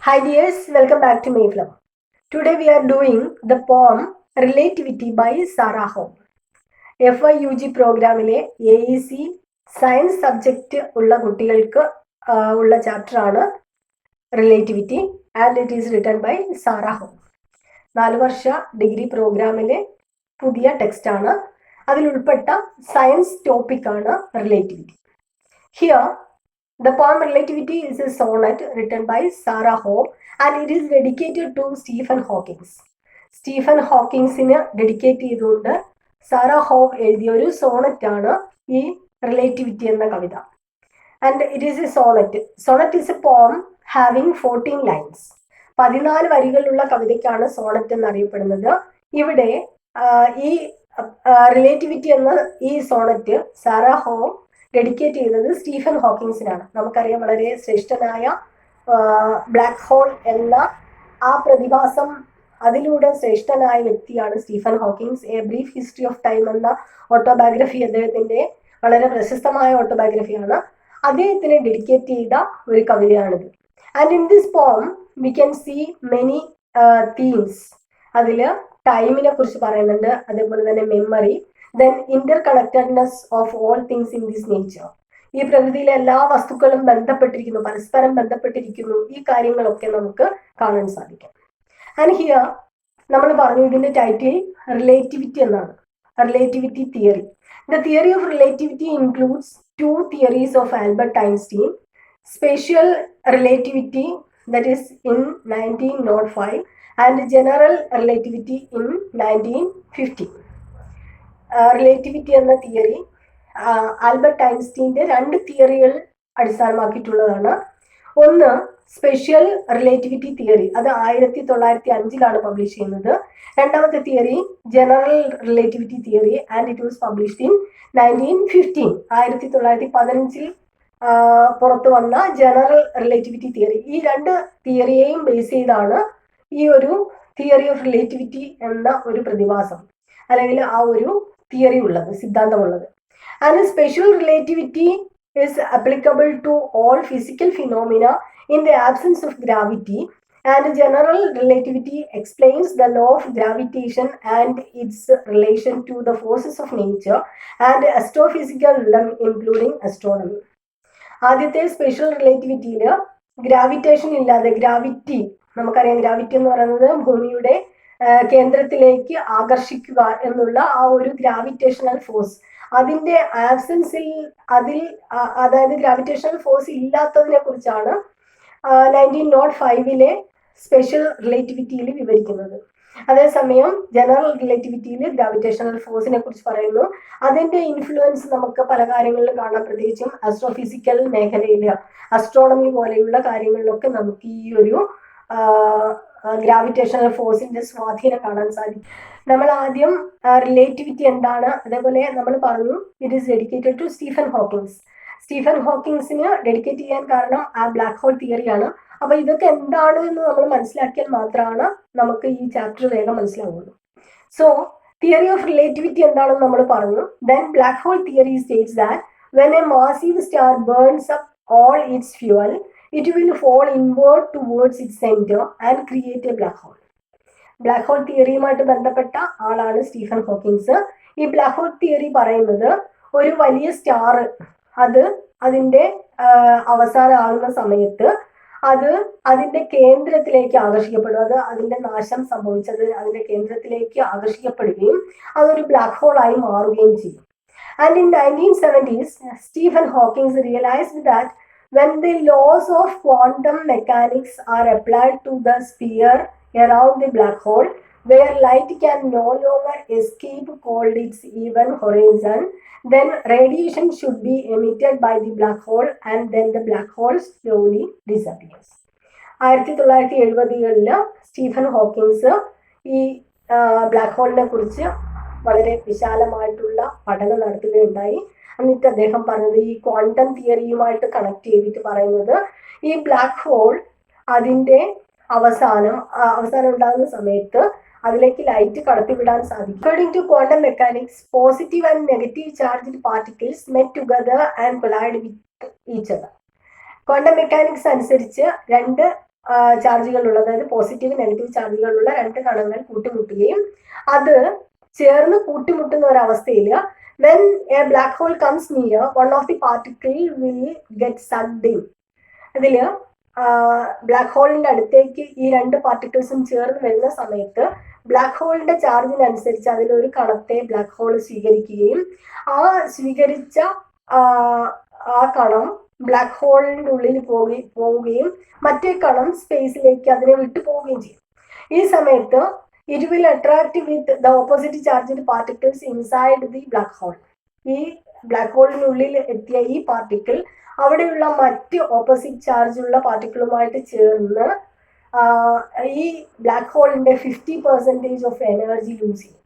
Hi dears, welcome back to Mayflower. Today we are doing the poem Relativity by Sarah Home. FYUG പ്രോഗ്രാമിലെ AEC science subject ഉള്ള കുട്ടികൾക്ക് ഉള്ള ചാപ്റ്ററാണ് relativity and it is written by Sarah Home. 4 വർഷ degree പ്രോഗ്രാമിലെ പുതിയ ടെക്സ്റ്റാണ്. അതിൽ ഉൾപ്പെട്ട സയൻസ് ടോപ്പിക്കാണ് relativity. Here the poem Relativity is a sonnet written by Sarah Home and it is dedicated to Stephen Hawking. Stephen ഹോക്കിങ്സിന് ഡെഡിക്കേറ്റ് ചെയ്തുകൊണ്ട് Sarah Home എഴുതിയ ഒരു സോണറ്റ് ആണ് ഈ റിലേറ്റിവിറ്റി എന്ന കവിത. And it is a sonnet. Sonnet is a poem having 14 lines. 14 വരികളുള്ള കവിതയ്ക്കാണ് സോണറ്റ് എന്നറിയപ്പെടുന്നത്. ഇവിടെ ഈ റിലേറ്റിവിറ്റി എന്ന ഈ സോണറ്റ് സാറ ഹോം ഡെഡിക്കേറ്റ് ചെയ്യുന്നത് സ്റ്റീഫൻ ഹോക്കിങ്സിനാണ്. നമുക്കറിയാം, വളരെ ശ്രേഷ്ഠനായ ബ്ലാക്ക് ഹോൾ എന്ന ആ പ്രതിഭാസം, അതിലൂടെ ശ്രേഷ്ഠനായ വ്യക്തിയാണ് Stephen Hawkings. A brief history of time എന്ന ഓട്ടോബയോഗ്രഫി അദ്ദേഹത്തിന്റെ വളരെ പ്രശസ്തമായ ഓട്ടോബയോഗ്രഫിയാണ്. അദ്ദേഹത്തിന് ഡെഡിക്കേറ്റ് ചെയ്ത ഒരു കവിതയാണിത്. And in this poem we can see many themes. അതിൽ ടൈമിനെ കുറിച്ച് പറയുന്നുണ്ട്, അതേപോലെ തന്നെ memory, then interconnectedness of all things in this nature. ഈ പ്രകൃതിയിലെ എല്ലാ വസ്തുക്കളും ബന്ധപ്പെട്ടിരിക്കുന്നു, പരസ്പരം ബന്ധപ്പെട്ടിരിക്കുന്നു. ഈ കാര്യങ്ങളൊക്കെ നമുക്ക് കാണാൻ സാധിക്കും. ആൻഡ് ഹിയർ നമ്മൾ പറഞ്ഞു, ഇതിന്റെ ടൈറ്റിൽ റിലേറ്റിവിറ്റി എന്നാണ്. Relativity theory. The theory of relativity includes 2 theories of Albert Einstein, special relativity that is in 1905 and general relativity in 1950. Relativity എന്ന തിയറി ആൽബർട്ട് ഐൻസ്റ്റീൻ്റെ 2 തിയറികൾ അടിസ്ഥാനമാക്കിയിട്ടുള്ളതാണ്. ഒന്ന് സ്പെഷ്യൽ റിലേറ്റിവിറ്റി തിയറി, അത് 1905 പബ്ലിഷ് ചെയ്യുന്നത്. രണ്ടാമത്തെ theory general relativity theory and it was published in 1915. 1915 പുറത്തു വന്ന general relativity theory. ഈ 2 തിയറിയെയും base ചെയ്താണ് ഈ ഒരു തിയറി ഓഫ് റിലേറ്റിവിറ്റി എന്ന ഒരു പ്രതിഭാസം അല്ലെങ്കിൽ ആ ഒരു തിയറി ഉള്ളത്, സിദ്ധാന്തമുള്ളത്. And special relativity is applicable to all physical phenomena in the absence of gravity, and general relativity explains the law of gravitation and its relation to the forces of nature and astrophysical realm including astronomy. ആദ്യത്തെ special റിലേറ്റിവിറ്റിയിൽ gravitation ഇല്ലാതെ, gravity നമുക്കറിയാം, gravity എന്ന് പറയുന്നത് ഭൂമിയുടെ കേന്ദ്രത്തിലേക്ക് ആകർഷിക്കുക എന്നുള്ള ആ ഒരു ഗ്രാവിറ്റേഷണൽ ഫോഴ്സ്, അതിന്റെ ആബ്സെൻസിൽ, അതായത് ഗ്രാവിറ്റേഷണൽ ഫോഴ്സ് ഇല്ലാത്തതിനെ കുറിച്ചാണ് 1905 സ്പെഷ്യൽ റിലേറ്റിവിറ്റിയിൽ വിവരിക്കുന്നത്. അതേസമയം ജനറൽ റിലേറ്റിവിറ്റിയിൽ ഗ്രാവിറ്റേഷണൽ ഫോഴ്സിനെ കുറിച്ച് പറയുന്നു. അതിന്റെ ഇൻഫ്ലുവൻസ് നമുക്ക് പല കാര്യങ്ങളിലും കാണാം, പ്രത്യേകിച്ചും ആസ്ട്രോഫിസിക്കൽ മേഖലയിൽ, അസ്ട്രോണമി പോലെയുള്ള കാര്യങ്ങളിലൊക്കെ നമുക്ക് ഈ ഒരു ഗ്രാവിറ്റേഷണൽ ഫോഴ്സിന്റെ സ്വാധീനം കാണാൻ സാധിക്കും. നമ്മൾ ആദ്യം റിലേറ്റിവിറ്റി എന്താണ്, അതേപോലെ നമ്മൾ പറഞ്ഞു it is dedicated to Stephen Hawkings. Stephen ഹോക്കിങ്സിന് ഡെഡിക്കേറ്റ് ചെയ്യാൻ കാരണം ആ ബ്ലാക്ക് ഹോൾ തിയറിയാണ്. അപ്പൊ ഇതൊക്കെ എന്താണ് എന്ന് നമ്മൾ മനസ്സിലാക്കിയാൽ മാത്രമാണ് നമുക്ക് ഈ ചാപ്റ്റർ വേഗം മനസ്സിലാവുള്ളൂ. സോ തിയറി ഓഫ് റിലേറ്റിവിറ്റി എന്താണെന്ന് നമ്മൾ പറഞ്ഞു. Then black hole theory States that when A massive star burns up all its fuel, it will fall inward towards its center and create a black hole. Black hole തിയറിയുമായിട്ട് ബന്ധപ്പെട്ട ആളാണ് Stephen Hawkings. ഈ black hole theory പറയുന്നത് ഒരു വലിയ star അത് അതിൻ്റെ അവസാനമാകുന്ന സമയത്ത് അത് അതിൻ്റെ കേന്ദ്രത്തിലേക്ക് ആകർഷിക്കപ്പെടും. അത് അതിൻ്റെ നാശം സംഭവിച്ചത് അതിൻ്റെ കേന്ദ്രത്തിലേക്ക് ആകർഷിക്കപ്പെടുകയും അതൊരു ബ്ലാക്ക് ഹോൾ ആയി മാറുകയും ചെയ്യും. And in 1970s, Stephen Hawking realized that when the laws of quantum mechanics are applied to the sphere around the black hole, where light can no longer escape called its even horizon, then radiation should be emitted by the black hole and then the black hole slowly disappears. 1970-കളിൽ Stephen Hawkings ഈ black ഹോളിനെ കുറിച്ച് വളരെ വിശാലമായിട്ടുള്ള പഠനം നടത്തുകയുണ്ടായി. എന്നിട്ട് അദ്ദേഹം പറഞ്ഞത്, ഈ ക്വാണ്ടം തിയറിയുമായിട്ട് കണക്ട് ചെയ്തിട്ട് പറയുന്നത്, ഈ ബ്ലാക്ക് ഹോൾ അതിൻ്റെ അവസാനം ഉണ്ടാകുന്ന സമയത്ത് അതിലേക്ക് ലൈറ്റ് കടത്തിവിടാൻ സാധിക്കും. According to quantum mechanics, positive and negative charged particles met together and collide with each other. Quantum mechanics അനുസരിച്ച് 2 ചാർജുകളുള്ള, അതായത് പോസിറ്റീവ് നെഗറ്റീവ് ചാർജുകളുള്ള രണ്ട് കണങ്ങൾ കൂട്ടിമുട്ടുകയും അത് ചേർന്ന് കൂട്ടിമുട്ടുന്ന ഒരവസ്ഥയിൽ when a black hole comes near, one of the particle will get sucked in. അതിൽ black ഹോളിന്റെ അടുത്തേക്ക് ഈ രണ്ട് പാർട്ടിക്കിൾസും ചേർന്ന് വരുന്ന സമയത്ത് ബ്ലാക്ക് ഹോളിന്റെ ചാർജിനനുസരിച്ച് അതിലൊരു കണത്തെ ബ്ലാക്ക് ഹോൾ സ്വീകരിക്കുകയും ആ സ്വീകരിച്ച ആ കണം ബ്ലാക്ക് ഹോളിന്റെ ഉള്ളിൽ പോവുകയും മറ്റേ കണം സ്പേസിലേക്ക് അതിനെ വിട്ടു പോവുകയും ചെയ്യും. ഈ സമയത്ത് it will attract with the opposite charged particles inside the black hole. ഈ ബ്ലാക്ക് ഹോളിനുള്ളിൽ എത്തിയ ഈ പാർട്ടിക്കിൾ അവിടെയുള്ള മറ്റ് ഓപ്പോസിറ്റ് ചാർജുള്ള പാർട്ടിക്കിളുമായിട്ട് ചേർന്ന് ഈ ബ്ലാക്ക് ഹോളിന്റെ 50% ഓഫ് എനർജി ലൂസ് ചെയ്യും.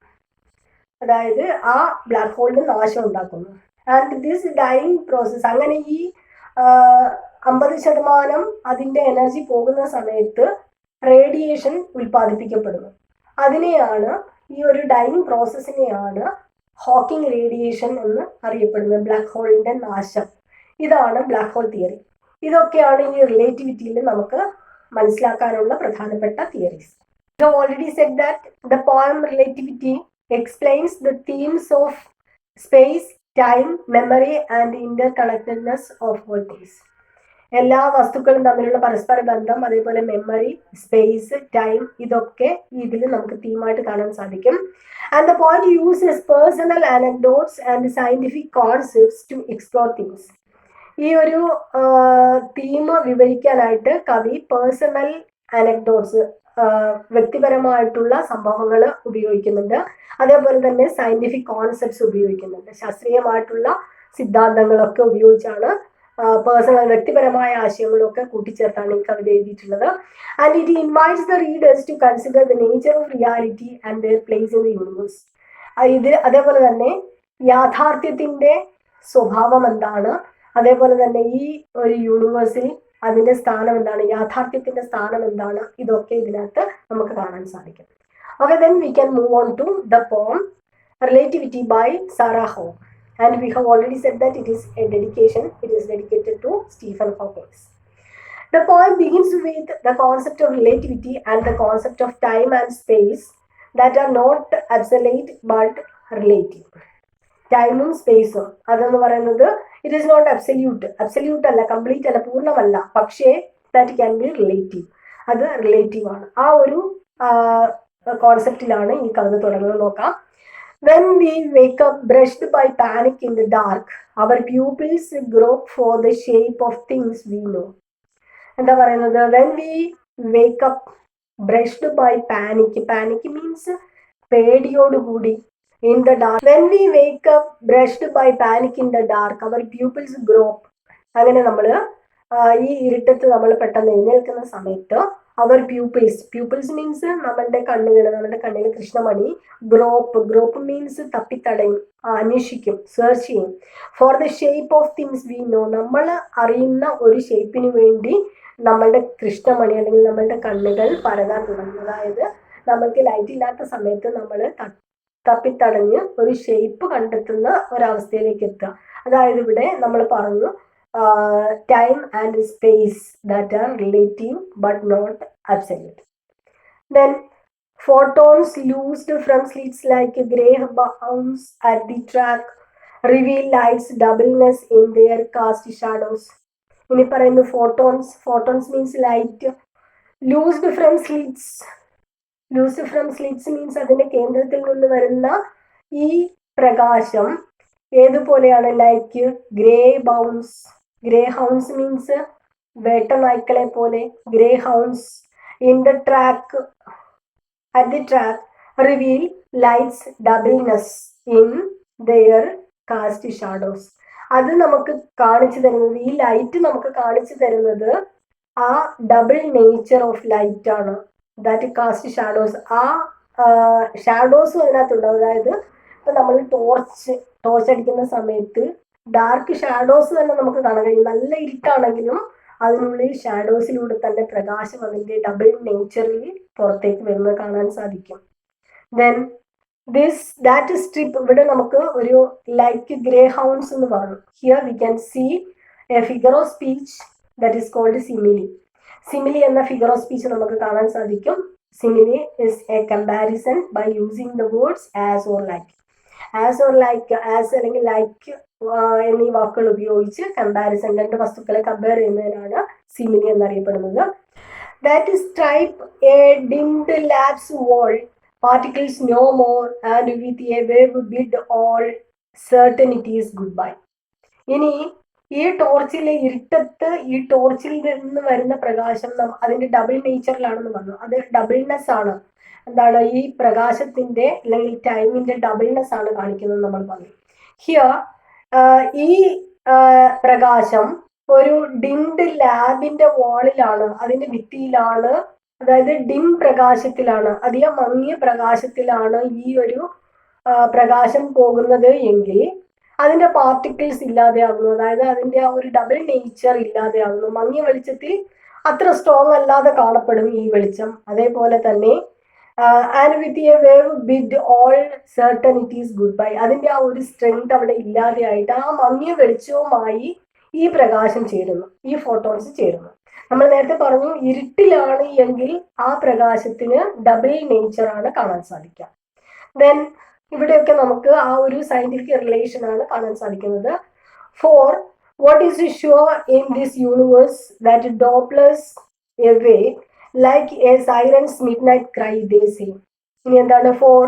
അതായത് ആ ബ്ലാക്ക് ഹോളിന് നാശം ഉണ്ടാക്കുന്നു. ആൻഡ് ദിസ് ഡൈയിങ് പ്രോസസ്, അങ്ങനെ ഈ 50% അതിന്റെ എനർജി പോകുന്ന സമയത്ത് റേഡിയേഷൻ ഉൽപ്പാദിപ്പിക്കപ്പെടുന്നു. അതിനെയാണ്, ഈ ഒരു ഡൈയിങ് പ്രോസസ്സിനെയാണ് ഹോക്കിംഗ് റേഡിയേഷൻ എന്ന് അറിയപ്പെടുന്നത്, ബ്ലാക്ക് ഹോളിന്റെ നാശം. ഇതാണ് ബ്ലാക്ക് ഹോൾ തിയറി. ഇതൊക്കെയാണ് ഈ റിലേറ്റിവിറ്റിയിൽ നമുക്ക് മനസ്സിലാക്കാനുള്ള പ്രധാനപ്പെട്ട theories. We have already said that the poem Relativity explains the themes of space, time, memory and interconnectedness of all things. എല്ലാ വസ്തുക്കളും തമ്മിലുള്ള പരസ്പര ബന്ധം, അതേപോലെ മെമ്മറി, സ്പേസ്, ടൈം, ഇതൊക്കെ ഇതിൽ നമുക്ക് തീമായിട്ട് കാണാൻ സാധിക്കും. And the point uses personal anecdotes and scientific concepts to explore things. ഈ ഒരു തീം വിവരിക്കാനായിട്ട് കവി പേഴ്സണൽ അനക്ഡോട്ട്സ്, വ്യക്തിപരമായിട്ടുള്ള സംഭവങ്ങൾ ഉപയോഗിക്കുന്നുണ്ട്. അതേപോലെ തന്നെ സയന്റിഫിക് കോൺസെപ്റ്റ്സ് ഉപയോഗിക്കുന്നുണ്ട്. ശാസ്ത്രീയമായിട്ടുള്ള സിദ്ധാന്തങ്ങളൊക്കെ ഉപയോഗിച്ചാണ് പേഴ്സണൽ, വ്യക്തിപരമായ ആശയങ്ങളൊക്കെ കൂട്ടിച്ചേർത്താണ് ഈ കവിത എഴുതിയിട്ടുള്ളത്. And it invites the readers to consider the nature of reality and their place in the universe. ഇത് അതേപോലെ തന്നെ യാഥാർത്ഥ്യത്തിന്റെ സ്വഭാവം എന്താണ്, അതേപോലെ തന്നെ ഈ ഒരു യൂണിവേഴ്സിൽ അതിന്റെ സ്ഥാനം എന്താണ്, യാഥാർത്ഥ്യത്തിന്റെ സ്ഥാനം എന്താണ്, ഇതൊക്കെ ഇതിനകത്ത് നമുക്ക് കാണാൻ സാധിക്കും. Okay, then we can move on to the poem Relativity by Sarah Home. And we have already said that it is a dedication. It is dedicated to Stephen Hawking. The poem begins with the concept of relativity and the concept of time and space that are not absolute but relative. ടൈമും സ്പേസും അതെന്ന് പറയുന്നത് it is not absolute അല്ല, complete അല്ല, പൂർണ്ണമല്ല, പക്ഷേ that can be relative, അത് relative ആണ്. ആ ഒരു കോൺസെപ്റ്റിലാണ് ഈ കവിത തുടങ്ങുന്നത്. നോക്കാം. When we wake up brushed by panic in the dark, our pupils grope for the shape of things we know. എന്താ പറയുന്നത്? When we wake up brushed by panic means പേടിയോടുകൂടി. In the dark, when we wake up brushed by panic in the dark, our pupils grope. അങ്ങനെ നമ്മൾ ഈ ഇരുട്ടത്ത് നമ്മൾ പെട്ടെന്ന് എഴുന്നേൽക്കുന്ന സമയത്ത് അവർ pupils means നമ്മളുടെ കണ്ണുകൾ, നമ്മുടെ കണ്ണിൽ കൃഷ്ണമണി. ഗ്രോപ്പ് മീൻസ് തപ്പിത്തടയും, അന്വേഷിക്കും, സെർച്ച് ചെയ്യും. For the shape of things we know, നമ്മൾ അറിയുന്ന ഒരു ഷേപ്പിന് വേണ്ടി നമ്മളുടെ കൃഷ്ണമണി അല്ലെങ്കിൽ നമ്മളുടെ കണ്ണുകൾ പരതാൻ തുടങ്ങും. അതായത് നമ്മൾക്ക് ലൈറ്റ് ഇല്ലാത്ത സമയത്ത് നമ്മൾ തപ്പിത്തടഞ്ഞ് ഒരു ഷേപ്പ് കണ്ടെത്തുന്ന ഒരവസ്ഥയിലേക്ക് എത്തുക. അതായത് ഇവിടെ നമ്മൾ പറഞ്ഞു time and space that are relative but not absolute. Then photons loosed from slits like greyhounds at the track reveal light's doubleness in their cast shadows. ഇനി പറയുന്നു photons means light. loosed from slits means അതിന്റെ കേന്ദ്രത്തിൽ നിന്ന് വരുന്ന ഈ പ്രകാശം ഏതുപോലെയാണ്? Like grey hounds means വേട്ട നായ്ക്കളെ പോലെ. Grey hounds at the track reveal light's doubleness in their cast shadows. അത് നമുക്ക് കാണിച്ചു തരുന്നത്, ഈ ലൈറ്റ് നമുക്ക് കാണിച്ചു തരുന്നത് ആ ഡബിൾ നേച്ചർ ഓഫ് ലൈറ്റ് ആണ്. ദാറ്റ് കാസ്റ്റ് ഷാഡോസ്, ആ ഷാഡോസും അതിനകത്തുണ്ട്. അതായത് ഇപ്പം നമ്മൾ ടോർച്ച് അടിക്കുന്ന സമയത്ത് ഡാർക്ക് ഷാഡോസ് തന്നെ നമുക്ക് കാണാൻ കഴിയും. നല്ല ഇരുട്ടാണെങ്കിലും അതിനുള്ളിൽ ഷാഡോസിലൂടെ തന്നെ പ്രകാശം അതിൻ്റെ ഡബിൾ നേച്ചറിൽ പുറത്തേക്ക് വരുന്നത് കാണാൻ സാധിക്കും. ദെൻ ദാറ്റ് സ്ട്രിപ്പ്, ഇവിടെ നമുക്ക് ഒരു ലൈക്ക് ഗ്രേ ഹൗൺസ് എന്ന് പറഞ്ഞു. Here we can see a figure of speech that is called simile. Simile എന്ന ഫിഗർ ഓഫ് സ്പീച്ച് നമുക്ക് കാണാൻ സാധിക്കും. Simile is a comparison by using the words as or like. As or like, as അല്ലെങ്കിൽ like എന്നീ വാക്കുകൾ ഉപയോഗിച്ച് comparison, രണ്ട് വസ്തുക്കളെ കമ്പയർ ചെയ്യുന്നതിനാണ് സിമിലി എന്നറിയപ്പെടുന്നത്. That stripe a dimmed labs wall, particles no more, and with a wave bid all certainties goodbye. ഇനി ഈ ടോർച്ചിലെ ഇരുട്ടത്ത് ഈ ടോർച്ചിൽ നിന്ന് വരുന്ന പ്രകാശം അതിന്റെ ഡബിൾ നേച്ചറിലാണെന്ന് പറഞ്ഞു. അത് ഡബിൾനെസ് ആണ്. എന്താണ് ഈ പ്രകാശത്തിന്റെ അല്ലെങ്കിൽ ടൈമിന്റെ ഡബിൾനെസ് ആണ് കാണിക്കുന്നത് നമ്മൾ പറഞ്ഞു. ഹിയർ ഈ പ്രകാശം ഒരു ഡിംഡ് ലാബിന്റെ വാളിലാണ്, അതിന്റെ ഭിത്തിയിലാണ്, അതായത് ഡിം പ്രകാശത്തിലാണ്, അധികം മങ്ങിയ പ്രകാശത്തിലാണ് ഈ ഒരു പ്രകാശം പോകുന്നത് എങ്കിൽ അതിന്റെ പാർട്ടിക്കിൾസ് ഇല്ലാതെയാകുന്നു. അതായത് അതിന്റെ ആ ഒരു ഡബിൾ നേച്ചർ ഇല്ലാതെയാകുന്നു. മങ്ങിയ വെളിച്ചത്തിൽ അത്ര സ്ട്രോങ് അല്ലാതെ കാണപ്പെടും ഈ വെളിച്ചം. അതേപോലെ തന്നെ and with a wave bid all certainties goodbye, അതിന്റെ ആ ഒരു സ്ട്രെങ്ത് അവിടെ ഇല്ലാതെയായിട്ട് ആ മങ്ങിയ വെളിച്ചവുമായി ഈ പ്രകാശം ചേരുന്നു, ഈ ഫോട്ടോൺസ് ചേരുന്നു. നമ്മൾ നേരത്തെ പറഞ്ഞു ഇരുട്ടിലാണ് എങ്കിൽ ആ പ്രകാശത്തിന് ഡബിൾ നേച്ചർ ആണ് കാണാൻ സാധിക്കുക. ദെൻ ഇവിടെയൊക്കെ നമുക്ക് ആ ഒരു സയന്റിഫിക് റിലേഷൻ ആണ് കാണാൻ സാധിക്കുന്നത്. For what is sure in this universe that Dopplers away like a sirens midnight cry they say. ഇനി എന്താണ് for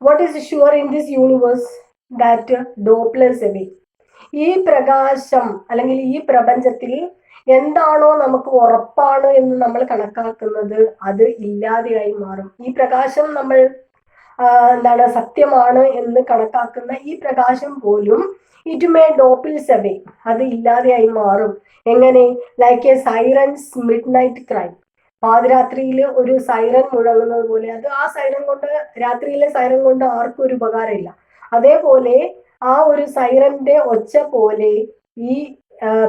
what is sure in this universe that Dopplers away. ഈ പ്രകാശം അല്ലെങ്കിൽ ഈ പ്രപഞ്ചത്തിൽ എന്താണോ നമുക്ക് ഉറപ്പാണ് എന്ന് നമ്മൾ കണക്കാക്കുന്നത് അത് ഇല്ലാതെയായി മാറും. ഈ പ്രകാശം നമ്മൾ എന്താണ് സത്യമാണ് എന്ന് കണക്കാക്കുന്ന ഈ പ്രകാശം പോലും ഇറ്റ് മേ ഡോപ്പിൾസ് അവേ, അത് ഇല്ലാതെയായി മാറും. എങ്ങനെ? Like a sirens midnight cry, പാതിരാത്രിയിൽ ഒരു സൈറൻ മുഴങ്ങുന്നത് പോലെ. അത് ആ സൈറൻ കൊണ്ട്, രാത്രിയിലെ സൈറൻ കൊണ്ട് ആർക്കും ഒരു ഉപകാരമില്ല. അതേപോലെ ആ ഒരു സൈറന്റെ ഒച്ച പോലെ ഈ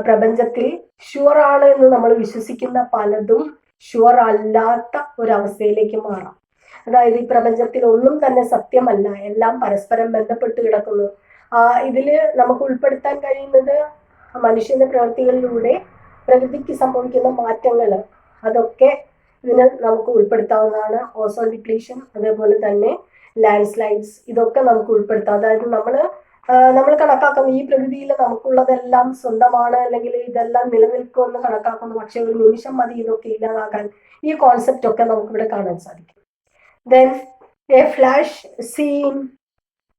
പ്രപഞ്ചത്തിൽ ഷുവർ ആണ് എന്ന് നമ്മൾ വിശ്വസിക്കുന്ന പലതും ഷുവർ അല്ലാത്ത ഒരവസ്ഥയിലേക്ക് മാറാം. അതായത് ഈ പ്രപഞ്ചത്തിൽ ഒന്നും തന്നെ സത്യമല്ല, എല്ലാം പരസ്പരം ബന്ധപ്പെട്ട് കിടക്കുന്നു. ഇതില് നമുക്ക് ഉൾപ്പെടുത്താൻ കഴിയുന്നത് മനുഷ്യന്റെ പ്രവൃത്തികളിലൂടെ പ്രകൃതിക്ക് സംഭവിക്കുന്ന മാറ്റങ്ങൾ, അതൊക്കെ ഇതിന് നമുക്ക് ഉൾപ്പെടുത്താവുന്നതാണ്. ഓസോൺ ഡിപ്ലീഷൻ, അതേപോലെ തന്നെ ലാൻഡ് സ്ലൈഡ്സ്, ഇതൊക്കെ നമുക്ക് ഉൾപ്പെടുത്താം. അതായത് നമ്മൾ കണക്കാക്കുന്നു ഈ പ്രകൃതിയിൽ നമുക്കുള്ളതെല്ലാം സ്വന്തമാണ്, അല്ലെങ്കിൽ ഇതെല്ലാം നിലനിൽക്കുമെന്ന് കണക്കാക്കുന്നു. പക്ഷെ ഒരു നിമിഷം മതി ഇതൊക്കെ ഇല്ലാതാക്കാൻ. ഈ കോൺസെപ്റ്റ് ഒക്കെ നമുക്കിവിടെ കാണാൻ സാധിക്കും. Then a flash seen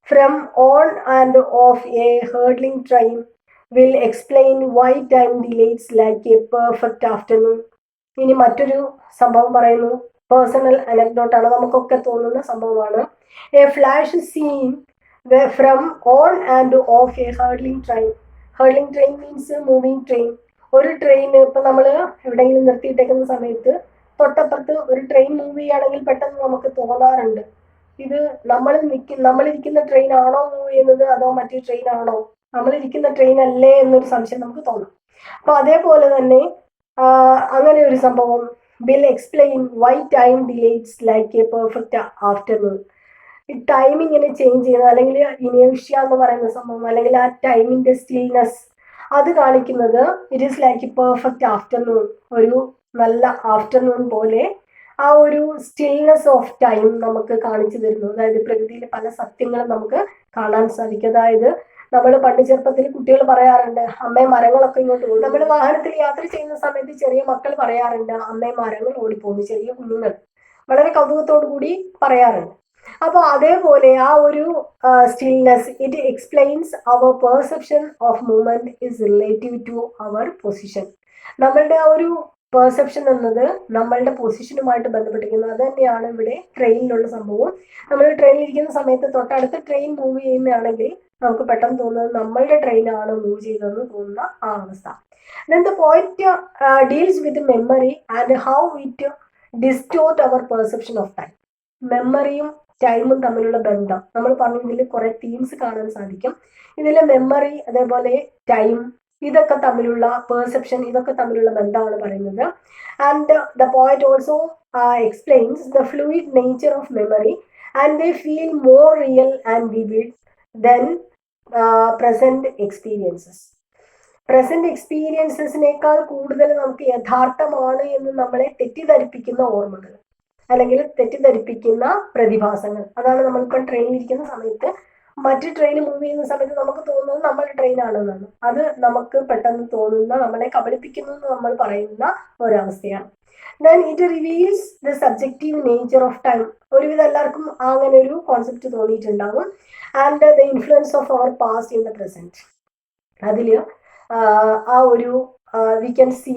from on and off a hurdling train will explain why time delays like a perfect afternoon. ഇനി മറ്റൊരു സംഭവം പറയുന്നു, പേഴ്സണൽ അനക്ഡോട്ടാണ്, നമുക്കൊക്കെ തോന്നുന്ന സംഭവമാണ്. A flash seen from on and off a hurdling train. Hurdling train means moving train. ഒരു train ഇപ്പം നമ്മൾ എവിടെയെങ്കിലും നിർത്തിയിട്ടേക്കുന്ന സമയത്ത് ഒരു ട്രെയിൻ മൂവ് ചെയ്യുകയാണെങ്കിൽ പെട്ടെന്ന് നമുക്ക് തോന്നാറുണ്ട്, ഇത് നമ്മളിരിക്കുന്ന ട്രെയിൻ ആണോ മൂവ് ചെയ്യുന്നത് അതോ മറ്റേ ട്രെയിൻ ആണോ, നമ്മളിരിക്കുന്ന ട്രെയിൻ അല്ലേ എന്നൊരു സംശയം നമുക്ക് തോന്നും. അപ്പൊ അതേപോലെ തന്നെ അങ്ങനെ ഒരു സംഭവം, will explain why time delays like a perfect afternoon. ഈ ടൈം ഇങ്ങനെ ചേഞ്ച് ചെയ്യുന്നത്, അല്ലെങ്കിൽ ഇനേഷ്യ എന്ന് പറയുന്ന സംഭവം, അല്ലെങ്കിൽ ആ ടൈമിന്റെ സ്റ്റിൽനെസ്, അത് കാണിക്കുന്നത് it is like a perfect afternoon. ഒരു നല്ല ആഫ്റ്റർനൂൺ പോലെ ആ ഒരു സ്റ്റിൽനെസ് ഓഫ് ടൈം നമുക്ക് കാണിച്ചു തരുന്നു. അതായത് പ്രകൃതിയിലെ പല സത്യങ്ങളും നമുക്ക് കാണാൻ സാധിക്കും. അതായത് നമ്മൾ പണ്ട് ചെറുപ്പത്തിൽ കുട്ടികൾ പറയാറുണ്ട്, അമ്മേ മരങ്ങളൊക്കെ ഇങ്ങോട്ട് പോകും. നമ്മൾ വാഹനത്തിൽ യാത്ര ചെയ്യുന്ന സമയത്ത് ചെറിയ മക്കൾ പറയാറുണ്ട്, അമ്മേ മരങ്ങൾ ഓടിപ്പോകുന്നു. ചെറിയ കുഞ്ഞുങ്ങൾ വളരെ കൗതുകത്തോടു കൂടി പറയാറുണ്ട്. അപ്പോൾ അതേപോലെ ആ ഒരു stillness, it explains our perception of movement is relative to our position. നമ്മളുടെ ആ ഒരു പെർസെപ്ഷൻ എന്നത് നമ്മളുടെ പൊസിഷനുമായിട്ട് ബന്ധപ്പെട്ടിരിക്കുന്നത്. അത് തന്നെയാണ് ഇവിടെ ട്രെയിനിലുള്ള സംഭവം. നമ്മൾ ട്രെയിനിൽ ഇരിക്കുന്ന സമയത്ത് തൊട്ടടുത്ത് ട്രെയിൻ മൂവ് ചെയ്യുന്നതാണെങ്കിൽ നമുക്ക് പെട്ടെന്ന് തോന്നുന്നത് നമ്മളുടെ ട്രെയിനാണ് മൂവ് ചെയ്തതെന്ന് തോന്നുന്ന ആ അവസ്ഥ. Then the poet deals with memory and how it distort our perception of time. മെമ്മറിയും ടൈമും തമ്മിലുള്ള ബന്ധം നമ്മൾ പറഞ്ഞു. ഇതിൽ കുറെ തീംസ് കാണാൻ സാധിക്കും. ഇതിൽ മെമ്മറി, അതേപോലെ ടൈം, ഇതൊക്കെ തമ്മിലുള്ള പെർസെപ്ഷൻ, ഇതൊക്കെ തമ്മിലുള്ള ബന്ധമാണ് പറയുന്നത്. And the poet also explains the fluid nature of memory and they feel more real and vivid then present experiences. Present എക്സ്പീരിയൻസസിനേക്കാൾ കൂടുതൽ നമുക്ക് യഥാർത്ഥമാണ് എന്ന് നമ്മളെ തെറ്റിദ്ധരിപ്പിക്കുന്ന ഓർമ്മകൾ അല്ലെങ്കിൽ തെറ്റിദ്ധരിപ്പിക്കുന്ന പ്രതിഭാസങ്ങൾ. അതാണ് നമ്മളിപ്പം ട്രെയിനിലിരിക്കുന്ന സമയത്ത് മറ്റ് ട്രെയിൻ മൂവ് ചെയ്യുന്ന സമയത്ത് നമുക്ക് തോന്നുന്നത് നമ്മുടെ ട്രെയിനാണെന്നാണ്. അത് നമുക്ക് പെട്ടെന്ന് തോന്നുന്ന, നമ്മളെ കബളിപ്പിക്കുന്നു എന്ന് നമ്മൾ പറയുന്ന ഒരവസ്ഥയാണ്. Then it reveals the subjective nature of time. ഒരുവിധം എല്ലാവർക്കും അങ്ങനെ ഒരു കോൺസെപ്റ്റ് തോന്നിയിട്ടുണ്ടാകും. And the influence of our past in the present. അതിൽ ആ ഒരു we can see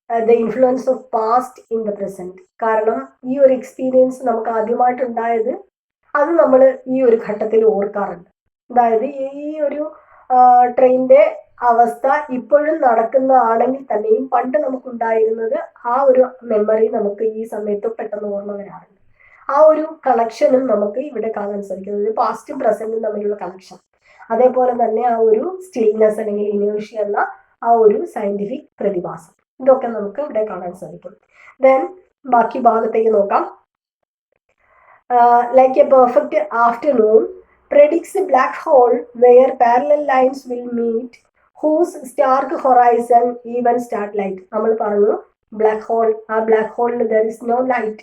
the influence of past in the present. കാരണം ഈ ഒരു എക്സ്പീരിയൻസ് നമുക്ക് ആദ്യമായിട്ടുണ്ടായത് അത് നമ്മൾ ഈ ഒരു ഘട്ടത്തിൽ ഓർക്കാറുണ്ട്. അതായത് ഈ ഒരു ട്രെയിനിന്റെ അവസ്ഥ ഇപ്പോഴും നടക്കുന്നതാണെങ്കിൽ തന്നെയും പണ്ട് നമുക്കുണ്ടായിരുന്നത് ആ ഒരു മെമ്മറി നമുക്ക് ഈ സമയത്ത് പെട്ടെന്ന് ഓർമ്മ വരാറുണ്ട്. ആ ഒരു കണക്ഷനും നമുക്ക് ഇവിടെ കാണാൻ സാധിക്കുന്നത് പാസ്റ്റും പ്രസന്റും തമ്മിലുള്ള കണക്ഷൻ. അതേപോലെ തന്നെ ആ ഒരു സ്റ്റിൽനെസ് അല്ലെങ്കിൽ ഇനേർഷ്യ എന്ന ആ ഒരു സയന്റിഫിക് പ്രതിഭാസം, ഇതൊക്കെ നമുക്ക് ഇവിടെ കാണാൻ സാധിക്കും. ദെൻ ബാക്കി ഭാഗത്തേക്ക് നോക്കാം. Like a perfect afternoon predicts a black hole where parallel lines will meet, whose stark horizon even starlight. നമ്മൾ പറഞ്ഞു ബ്ലാക്ക് ഹോൾ, ആ ബ്ലാക്ക് ഹോളിൽ there is no light.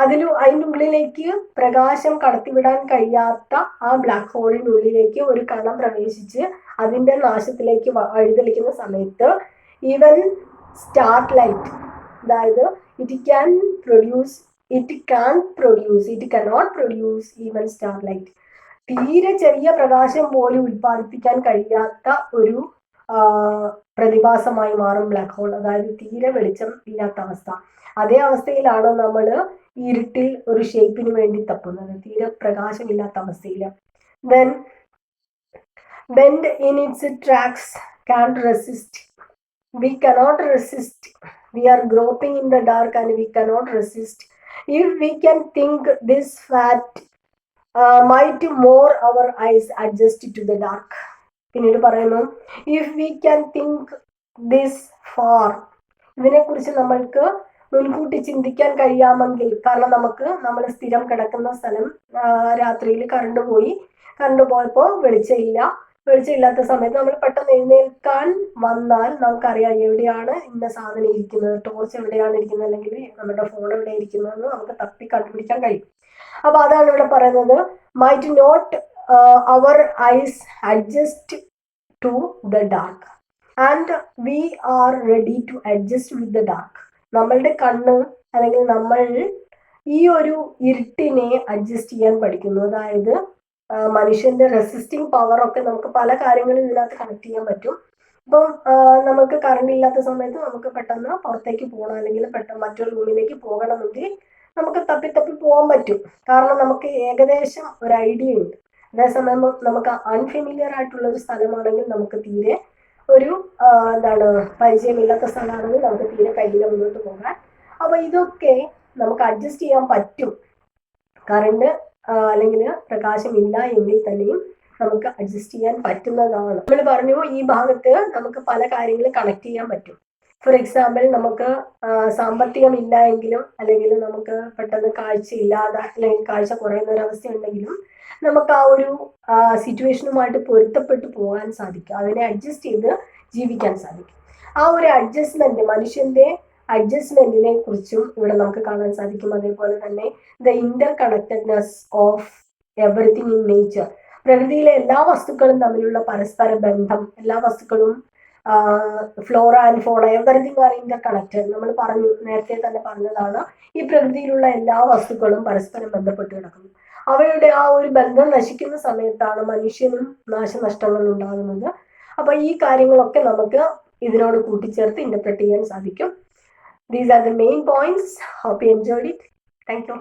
അതിൻ്റെ ഉള്ളിലേക്ക് പ്രകാശം കടത്തിവിടാൻ കഴിയാത്ത ആ ബ്ലാക്ക് ഹോളിനുള്ളിലേക്ക് ഒരു കണം പ്രവേശിച്ച് അതിൻ്റെ നാശത്തിലേക്ക് വഴിതെളിക്കുന്ന സമയത്ത് ഈവൻ സ്റ്റാർട്ട് ലൈറ്റ്, അതായത് it cannot produce even starlight. തീരെ ചെറിയ പ്രകാശം പോലും ഉൽപ്പാദിപ്പിക്കാൻ കഴിയാത്ത ഒരു പ്രതിഭാസമായി മാറും ബ്ലാക്ക് ഹോൾ. അതായത് തീരെ വെളിച്ചം ഇല്ലാത്ത അവസ്ഥ. അതേ അവസ്ഥയിലാണ് നമ്മൾ ഇരുട്ടിൽ ഒരു ഷേപ്പിന് വേണ്ടി തപ്പുന്നത്, തീരെ പ്രകാശമില്ലാത്ത അവസ്ഥയിൽ. Then bend in its tracks can't resist. We cannot resist. We are groping in the dark and we cannot resist. If we can think this fat, might more our eyes adjust to the dark. പിന്നീട് പറയുന്നു if we can think this far. ഇതിനെക്കുറിച്ച് നമ്മൾക്ക് മുൻകൂട്ടി ചിന്തിക്കാൻ കഴിയാമെങ്കിൽ, കാരണം നമ്മൾ സ്ഥിരം കിടക്കുന്ന സ്ഥലം രാത്രിയിൽ കറണ്ട് പോയപ്പോൾ വെളിച്ചമില്ലാത്ത സമയത്ത് നമ്മൾ പെട്ടെന്ന് എഴുന്നേൽക്കാൻ വന്നാൽ നമുക്കറിയാം എവിടെയാണ് ഇന്ന സാധനം ഇരിക്കുന്നത്, ടോർച്ച് എവിടെയാണ് ഇരിക്കുന്നത്, അല്ലെങ്കിൽ നമ്മുടെ ഫോൺ എവിടെ ഇരിക്കുന്നതെന്ന് നമുക്ക് തപ്പി കണ്ടുപിടിക്കാൻ കഴിയും. അപ്പൊ അതാണ് ഇവിടെ പറയുന്നത് might not our eyes adjust to the dark and we are ready to adjust with the dark. നമ്മളുടെ കണ്ണ് അല്ലെങ്കിൽ നമ്മൾ ഈ ഒരു ഇരുട്ടിനെ അഡ്ജസ്റ്റ് ചെയ്യാൻ പഠിക്കുന്നു. അതായത് മനുഷ്യന്റെ റെസിസ്റ്റിംഗ് പവറൊക്കെ നമുക്ക് പല കാര്യങ്ങളും ഇതിനകത്ത് കണക്ട് ചെയ്യാൻ പറ്റും. ഇപ്പം നമുക്ക് കറണ്ട് ഇല്ലാത്ത സമയത്ത് നമുക്ക് പെട്ടെന്ന് പുറത്തേക്ക് പോകണം, അല്ലെങ്കിൽ പെട്ടെന്ന് മറ്റൊരു റൂമിലേക്ക് പോകണമെങ്കിൽ നമുക്ക് തപ്പി പോകാൻ പറ്റും. കാരണം നമുക്ക് ഏകദേശം ഒരു ഐഡിയ ഉണ്ട്. അതേസമയം നമുക്ക് അൺഫെമിലിയർ ആയിട്ടുള്ള ഒരു സ്ഥലമാണെങ്കിൽ നമുക്ക് തീരെ ഒരു പരിചയമില്ലാത്ത സ്ഥലമാണെങ്കിൽ നമുക്ക് തീരെ കയ്യിലെ മുന്നോട്ട് പോകാൻ. അപ്പൊ ഇതൊക്കെ നമുക്ക് അഡ്ജസ്റ്റ് ചെയ്യാൻ പറ്റും. കറണ്ട് അല്ലെങ്കിൽ പ്രകാശമില്ല എങ്കിൽ തന്നെയും നമുക്ക് അഡ്ജസ്റ്റ് ചെയ്യാൻ പറ്റുന്നതാണ്. നമ്മൾ പറഞ്ഞു ഈ ഭാഗത്ത് നമുക്ക് പല കാര്യങ്ങളും കണക്ട് ചെയ്യാൻ പറ്റും. ഫോർ എക്സാമ്പിൾ, നമുക്ക് സാമ്പത്തികമില്ല എങ്കിലും അല്ലെങ്കിൽ നമുക്ക് പെട്ടെന്ന് കാഴ്ചയില്ലാതെ അല്ലെങ്കിൽ കാഴ്ച കുറയുന്ന ഒരവസ്ഥ ഉണ്ടെങ്കിലും നമുക്ക് ആ ഒരു സിറ്റുവേഷനുമായിട്ട് പൊരുത്തപ്പെട്ടു പോകാൻ സാധിക്കും, അതിനെ അഡ്ജസ്റ്റ് ചെയ്ത് ജീവിക്കാൻ സാധിക്കും. ആ ഒരു അഡ്ജസ്റ്റ്മെന്റ്, മനുഷ്യന്റെ അഡ്ജസ്റ്റ്മെന്റിനെ കുറിച്ചും ഇവിടെ നമുക്ക് കാണാൻ സാധിക്കും. അതേപോലെ തന്നെ the interconnectedness of everything in nature. പ്രകൃതിയിലെ എല്ലാ വസ്തുക്കളും തമ്മിലുള്ള പരസ്പര ബന്ധം, എല്ലാ വസ്തുക്കളും flora and fauna everything are interconnected. നമ്മൾ നേരത്തെ തന്നെ പറഞ്ഞതാണ്, ഈ പ്രകൃതിയിലുള്ള എല്ലാ വസ്തുക്കളും പരസ്പരം ബന്ധപ്പെട്ട് കിടക്കുന്നു. അവയുടെ ആ ഒരു ബന്ധം നശിക്കുന്ന സമയത്താണ് മനുഷ്യനും നാശനഷ്ടങ്ങൾ ഉണ്ടാകുന്നത്. അപ്പൊ ഈ കാര്യങ്ങളൊക്കെ നമുക്ക് ഇതിനോട് കൂട്ടിച്ചേർത്ത് ഇന്റർപ്രറ്റ് ചെയ്യാൻ സാധിക്കും. These are the main points. Hope you enjoyed it. Thank you.